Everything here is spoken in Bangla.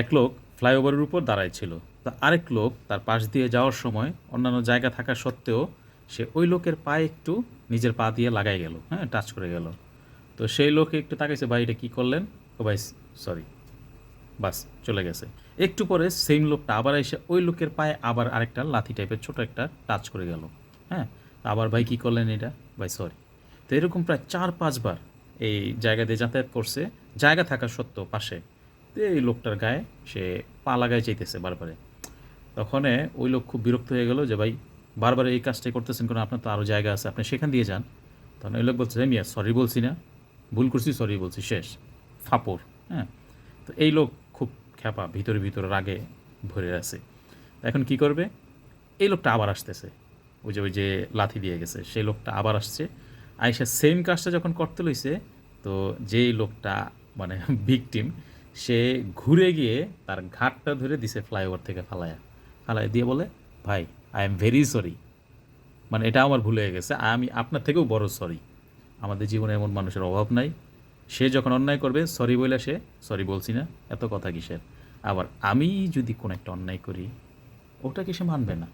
এক লোক ফ্লাইওভারের উপর দাঁড়ায় ছিল। তো আরেক লোক তার পাশ দিয়ে যাওয়ার সময় অন্যান্য জায়গা থাকা সত্ত্বেও সে ওই লোকের পায়ে একটু নিজের পা দিয়ে লাগাই গেল, হ্যাঁ, টাচ করে গেল। তো সেই লোক একটু তাকাইছে, ভাই এটা কী করলেন? ও ভাই সরি, বাস চলে গেছে। একটু পরে সেম লোকটা আবার এসে ওই লোকের পায়ে আবার আরেকটা লাথি টাইপের ছোট একটা টাচ করে গেল। হ্যাঁ, আবার ভাই কী করলেন এটা? ভাই সরি। তো এরকম প্রায় ৪-৫ বার এই জায়গা দিয়ে যাতায়াত করছে, জায়গা থাকা সত্ত্বেও পাশে। তো এই লোকটার গায়ে সে পা লাগায় চাইতেছে বারবারে। তখন ওই লোক খুব বিরক্ত হয়ে গেল যে, ভাই বারবার এই কাজটাই করতেছেন কেন? আপনার তো আরও জায়গা আছে, আপনি সেখান দিয়ে যান। তখন ওই লোক বলছে, মিয়া সরি বলছি না, ভুল করছি, সরি বলছি, শেষ। ফাপড়। হ্যাঁ, তো এই লোক খুব খ্যাপা, ভিতরে ভিতরে রাগে ভরে আছে। এখন কি করবে? এই লোকটা আবার আসতেছে, ওই যে লাথি দিয়ে গেছে সেই লোকটা আবার আসছে। আইসা সেম কাজটা যখন করতে লইছে, তো যেই লোকটা মানে ভিকটিম, সে ঘুরে গিয়ে তার ঘাটটা ধরে দিছে ফ্লাইওভার থেকে ফালায়া ফালায় দিয়ে বলে, ভাই আই এম ভেরি সরি, মানে এটা আমার ভুল হয়ে গেছে, আমি আপনার থেকেও বড় সরি। আমাদের জীবনে এমন মানুষের অভাব নাই। সে যখন অন্যায় করবে সরি বলে সে সরি বলছি না, এত কথা কিসের? আবার আমি যদি কোনো একটা অন্যায় করি, ওটাকে সে মানবে না।